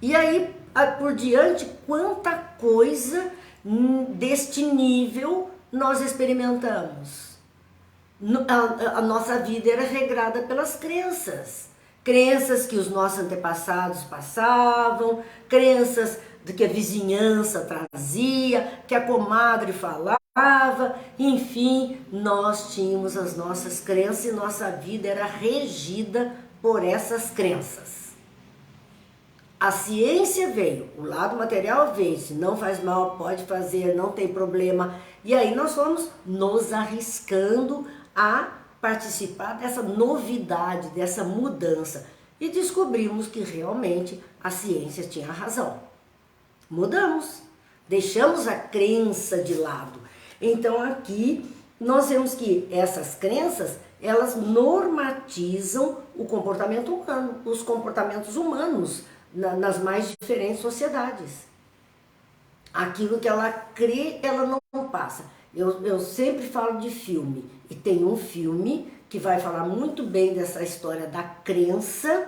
[SPEAKER 1] E aí, por diante, quanta coisa deste nível nós experimentamos. A nossa vida era regrada pelas crenças. Crenças que os nossos antepassados passavam, crenças de que a vizinhança trazia, que a comadre falava, enfim, nós tínhamos as nossas crenças e nossa vida era regida por essas crenças. A ciência veio, o lado material veio, se não faz mal, pode fazer, não tem problema. E aí nós fomos nos arriscando a participar dessa novidade, dessa mudança. E descobrimos que realmente a ciência tinha razão. Mudamos, deixamos a crença de lado. Então aqui nós vemos que essas crenças, elas normatizam o comportamento humano, os comportamentos humanos nas mais diferentes sociedades. Aquilo que ela crê, ela não passa. Eu sempre falo de filme, e tem um filme que vai falar muito bem dessa história da crença,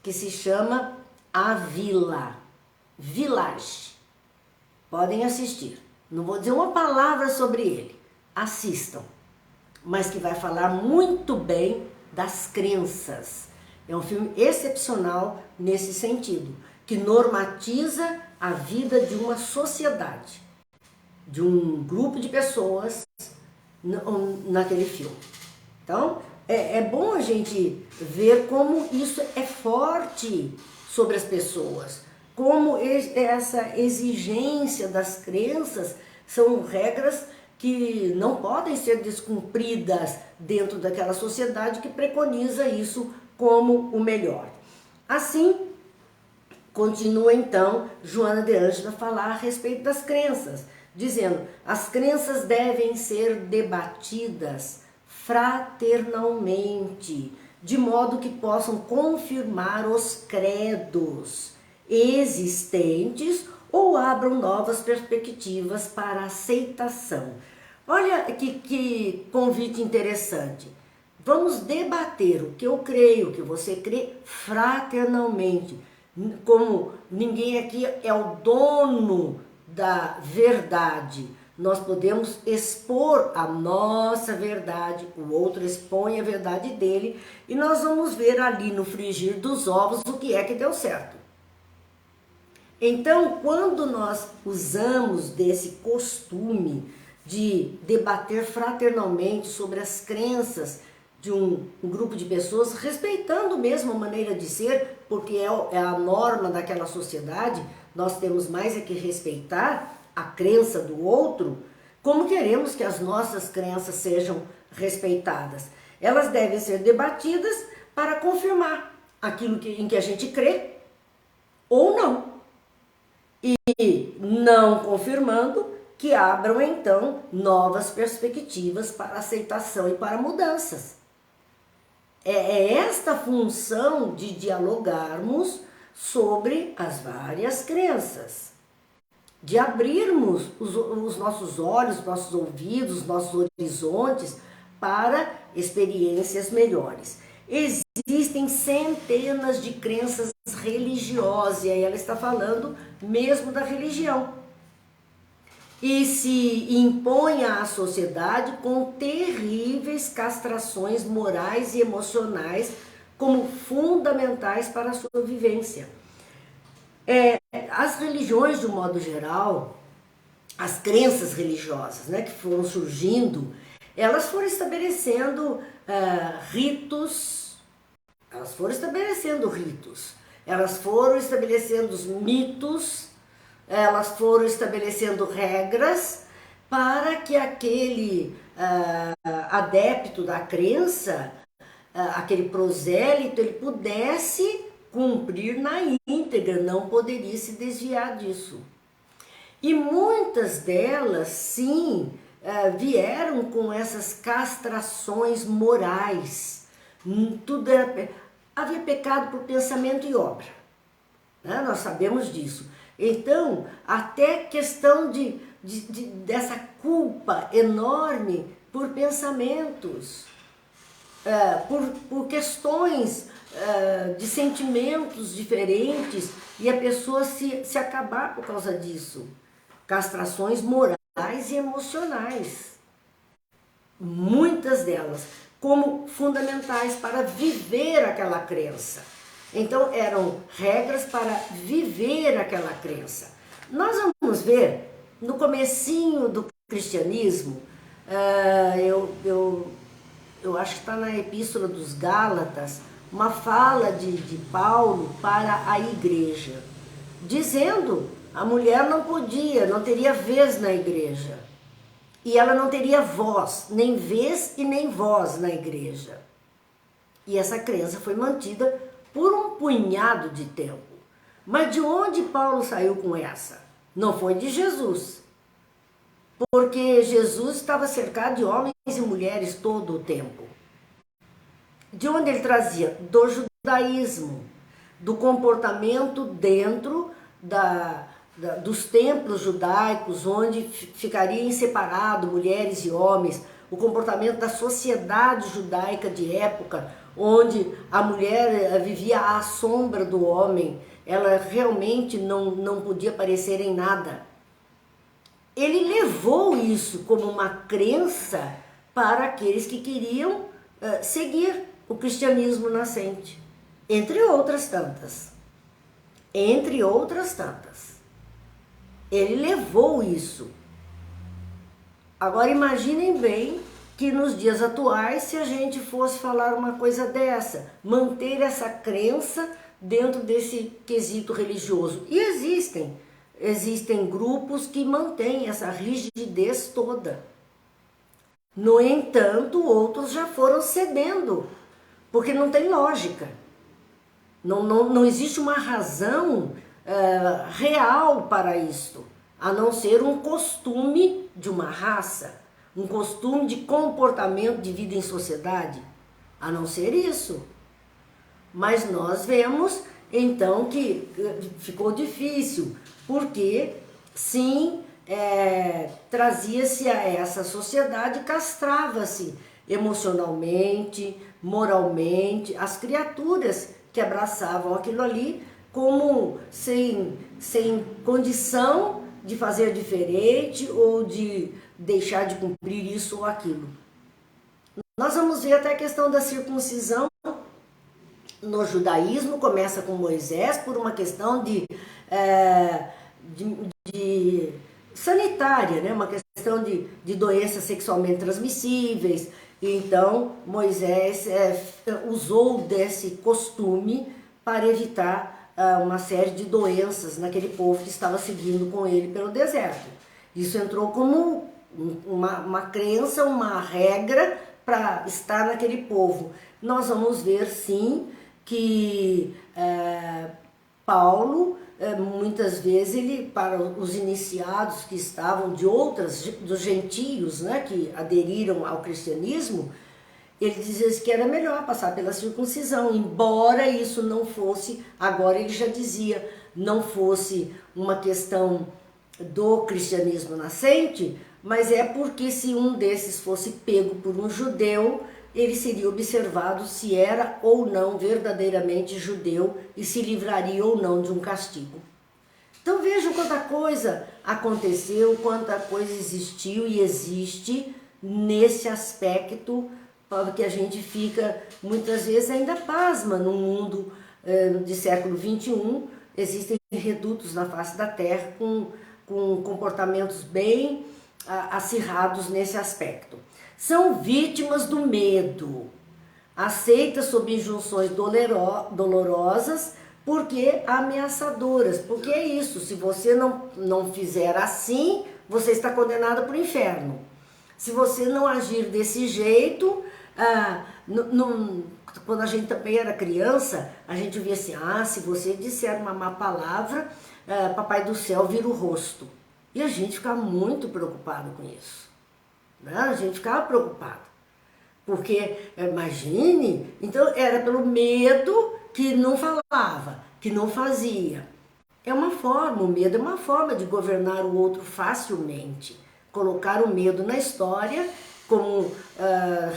[SPEAKER 1] que se chama A Vila, Village. Podem assistir. Não vou dizer uma palavra sobre ele. Assistam. Mas que vai falar muito bem das crenças. É um filme excepcional nesse sentido, que normatiza a vida de uma sociedade, de um grupo de pessoas naquele filme. Então, é bom a gente ver como isso é forte sobre as pessoas, como essa exigência das crenças são regras que não podem ser descumpridas dentro daquela sociedade que preconiza isso como o melhor. Assim, continua então Joana de Ângela a falar a respeito das crenças, dizendo: as crenças devem ser debatidas fraternalmente, de modo que possam confirmar os credos existentes ou abram novas perspectivas para aceitação. Olha que convite interessante. Vamos debater o que eu creio, o que você crê, fraternalmente. Como ninguém aqui é o dono da verdade, nós podemos expor a nossa verdade, o outro expõe a verdade dele, e nós vamos ver ali no frigir dos ovos o que é que deu certo. Então, quando nós usamos desse costume de debater fraternalmente sobre as crenças de um grupo de pessoas, respeitando mesmo a maneira de ser, porque é a norma daquela sociedade, nós temos mais é que respeitar a crença do outro, como queremos que as nossas crenças sejam respeitadas. Elas devem ser debatidas para confirmar aquilo em que a gente crê ou não. E não confirmando, que abram então novas perspectivas para aceitação e para mudanças. É esta função de dialogarmos sobre as várias crenças, de abrirmos os nossos olhos, nossos ouvidos, nossos horizontes para experiências melhores. Existem centenas de crenças religiosas, e aí ela está falando mesmo da religião, e se impõe à sociedade com terríveis castrações morais e emocionais como fundamentais para a sua vivência. As religiões, de um modo geral, as crenças religiosas, né, que foram surgindo, elas foram estabelecendo ritos, elas foram estabelecendo os mitos, elas foram estabelecendo regras para que aquele adepto da crença, aquele prosélito, ele pudesse cumprir na íntegra, não poderia se desviar disso. E muitas delas, sim, vieram com essas castrações morais. Havia pecado por pensamento e obra, né? Nós sabemos disso. Então, até questão dessa culpa enorme por pensamentos, por questões de sentimentos diferentes, e a pessoa se acabar por causa disso. Castrações morais e emocionais. Muitas delas como fundamentais para viver aquela crença. Então, eram regras para viver aquela crença. Nós vamos ver, no comecinho do cristianismo, eu acho que está na Epístola dos Gálatas, uma fala de Paulo para a igreja, dizendo a mulher não podia, não teria vez na igreja. E ela não teria voz, nem vez e nem voz na igreja. E essa crença foi mantida por um punhado de tempo. Mas de onde Paulo saiu com essa? Não foi de Jesus. Porque Jesus estava cercado de homens e mulheres todo o tempo. De onde ele trazia? Do judaísmo, do comportamento dentro dos templos judaicos, onde ficariam separados mulheres e homens, o comportamento da sociedade judaica de época, onde a mulher vivia à sombra do homem, ela realmente não podia aparecer em nada. Ele levou isso como uma crença para aqueles que queriam seguir o cristianismo nascente. Entre outras tantas. Entre outras tantas. Ele levou isso. Agora imaginem bem que nos dias atuais, se a gente fosse falar uma coisa dessa, manter essa crença dentro desse quesito religioso. E existem grupos que mantêm essa rigidez toda. No entanto, outros já foram cedendo, porque não tem lógica. Não existe uma razão real para isto, a não ser um costume de uma raça, um costume de comportamento de vida em sociedade, a não ser isso. Mas nós vemos então que ficou difícil, porque sim, trazia-se a essa sociedade, castrava-se emocionalmente, moralmente, as criaturas que abraçavam aquilo ali como sem condição de fazer diferente ou de deixar de cumprir isso ou aquilo. Nós vamos ver até a questão da circuncisão no judaísmo, começa com Moisés por uma questão de sanitária, né? Uma questão de doenças sexualmente transmissíveis. Então Moisés usou desse costume para evitar uma série de doenças naquele povo que estava seguindo com ele pelo deserto. Isso entrou como uma crença, uma regra para estar naquele povo. Nós vamos ver sim que Paulo, muitas vezes, ele, para os iniciados que estavam dos gentios, né, que aderiram ao cristianismo, ele dizia que era melhor passar pela circuncisão, embora isso não fosse, agora ele já dizia, não fosse uma questão do cristianismo nascente, mas é porque se um desses fosse pego por um judeu, ele seria observado se era ou não verdadeiramente judeu e se livraria ou não de um castigo. Então vejam quanta coisa aconteceu, quanta coisa existiu e existe nesse aspecto, que a gente fica muitas vezes ainda pasma no mundo de século XXI. Existem redutos na face da terra com comportamentos bem acirrados nesse aspecto. São vítimas do medo, aceitas sob injunções dolorosas, porque ameaçadoras. Porque é isso, se você não fizer assim, você está condenado para o inferno. Se você não agir desse jeito, quando a gente também era criança, a gente via assim, se você disser uma má palavra, papai do céu vira o rosto. E a gente ficava muito preocupado com isso. Né? A gente ficava preocupado. Porque, imagine, então era pelo medo que não falava, que não fazia. O medo é uma forma de governar o outro facilmente. Colocar o medo na história como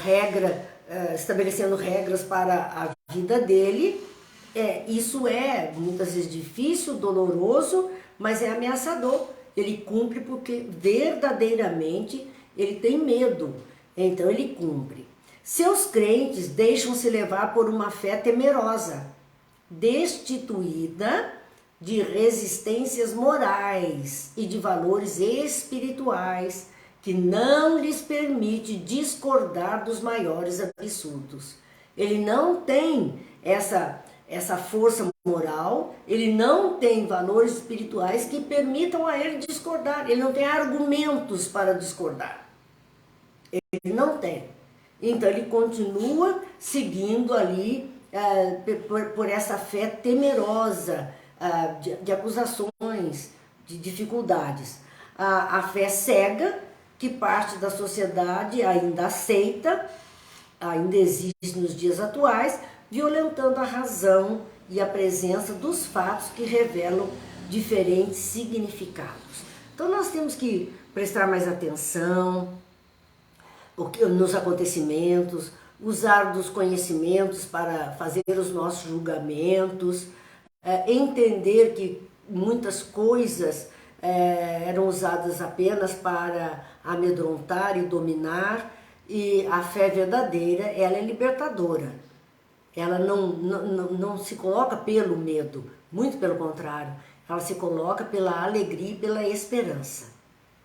[SPEAKER 1] regra, estabelecendo regras para a vida dele. Isso é muitas vezes difícil, doloroso, mas é ameaçador. Ele cumpre porque verdadeiramente ele tem medo, então ele cumpre. Seus crentes deixam-se levar por uma fé temerosa, destituída de resistências morais e de valores espirituais, que não lhes permite discordar dos maiores absurdos. Ele não tem essa força moral, ele não tem valores espirituais que permitam a ele discordar, ele não tem argumentos para discordar. Ele não tem. Então ele continua seguindo ali por essa fé temerosa de acusações, de dificuldades. A fé cega que parte da sociedade ainda aceita, ainda existe nos dias atuais, violentando a razão e a presença dos fatos que revelam diferentes significados. Então nós temos que prestar mais atenção nos acontecimentos, usar dos conhecimentos para fazer os nossos julgamentos, entender que muitas coisas eram usadas apenas para amedrontar e dominar, e a fé verdadeira, ela é libertadora. ela não se coloca pelo medo, muito pelo contrário, ela se coloca pela alegria e pela esperança.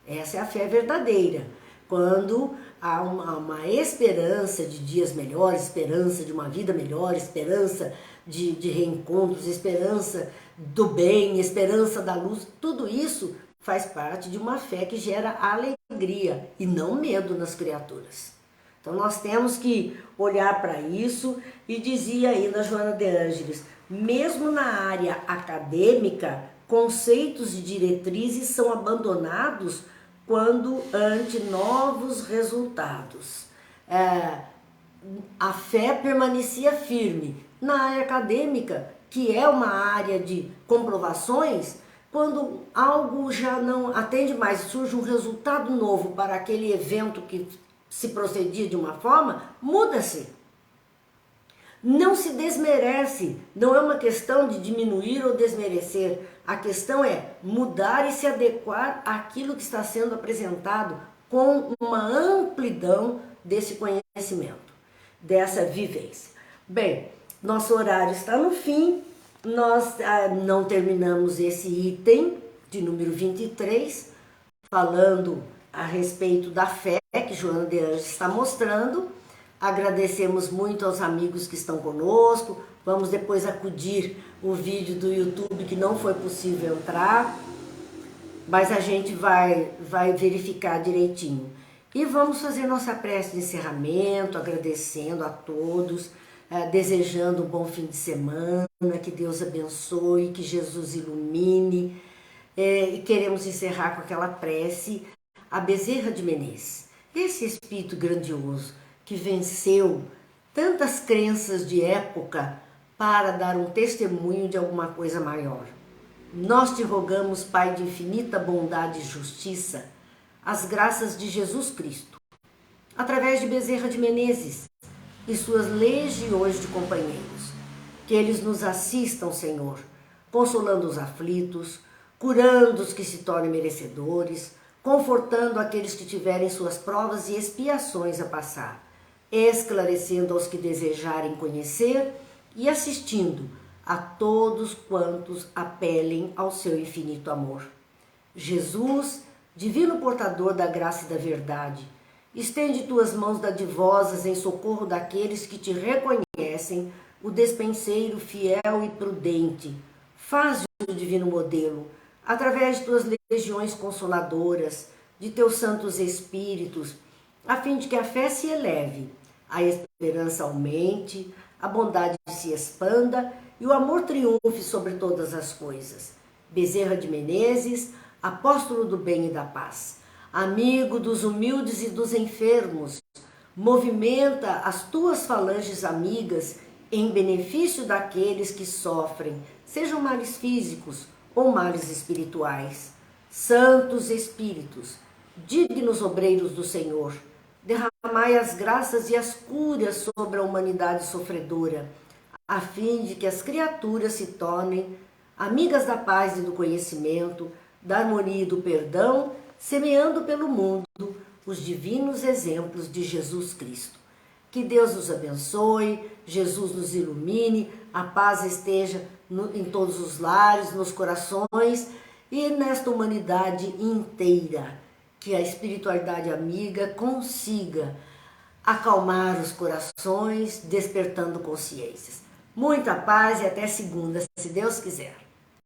[SPEAKER 1] Essa é a fé verdadeira, quando há uma esperança de dias melhores, esperança de uma vida melhor, esperança de reencontros, esperança do bem, esperança da luz, tudo isso faz parte de uma fé que gera alegria e não medo nas criaturas. Então nós temos que olhar para isso, e dizia ainda Joana de Ângeles, mesmo na área acadêmica, conceitos e diretrizes são abandonados quando ante novos resultados. A fé permanecia firme. Na área acadêmica, que é uma área de comprovações, quando algo já não atende mais, surge um resultado novo para aquele evento que se procedia de uma forma, muda-se. Não se desmerece, não é uma questão de diminuir ou desmerecer, a questão é mudar e se adequar àquilo que está sendo apresentado com uma amplidão desse conhecimento, dessa vivência. Bem, nosso horário está no fim, nós não terminamos esse item de número 23, falando a respeito da fé que Joana de Ângeles está mostrando. Agradecemos muito aos amigos que estão conosco. Vamos depois acudir o vídeo do YouTube que não foi possível entrar, mas a gente vai verificar direitinho. E vamos fazer nossa prece de encerramento, agradecendo a todos, desejando um bom fim de semana, que Deus abençoe, que Jesus ilumine. E queremos encerrar com aquela prece a Bezerra de Menezes, esse espírito grandioso que venceu tantas crenças de época para dar um testemunho de alguma coisa maior. Nós te rogamos, Pai de infinita bondade e justiça, as graças de Jesus Cristo, através de Bezerra de Menezes e suas legiões de companheiros, que eles nos assistam, Senhor, consolando os aflitos, curando os que se tornem merecedores, confortando aqueles que tiverem suas provas e expiações a passar, esclarecendo aos que desejarem conhecer e assistindo a todos quantos apelem ao seu infinito amor. Jesus, divino portador da graça e da verdade, estende tuas mãos dadivosas em socorro daqueles que te reconhecem, o despenseiro fiel e prudente. Faze o divino modelo, através de tuas legiões consoladoras, de teus santos espíritos, a fim de que a fé se eleve, a esperança aumente, a bondade se expanda e o amor triunfe sobre todas as coisas. Bezerra de Menezes, apóstolo do bem e da paz, amigo dos humildes e dos enfermos, movimenta as tuas falanges amigas em benefício daqueles que sofrem, sejam males físicos ou males espirituais. Santos Espíritos, dignos obreiros do Senhor, derramai as graças e as curas sobre a humanidade sofredora, a fim de que as criaturas se tornem amigas da paz e do conhecimento, da harmonia e do perdão, semeando pelo mundo os divinos exemplos de Jesus Cristo. Que Deus nos abençoe, Jesus nos ilumine, a paz esteja em todos os lares, nos corações e nesta humanidade inteira. Que a espiritualidade amiga consiga acalmar os corações, despertando consciências. Muita paz e até segunda, se Deus quiser.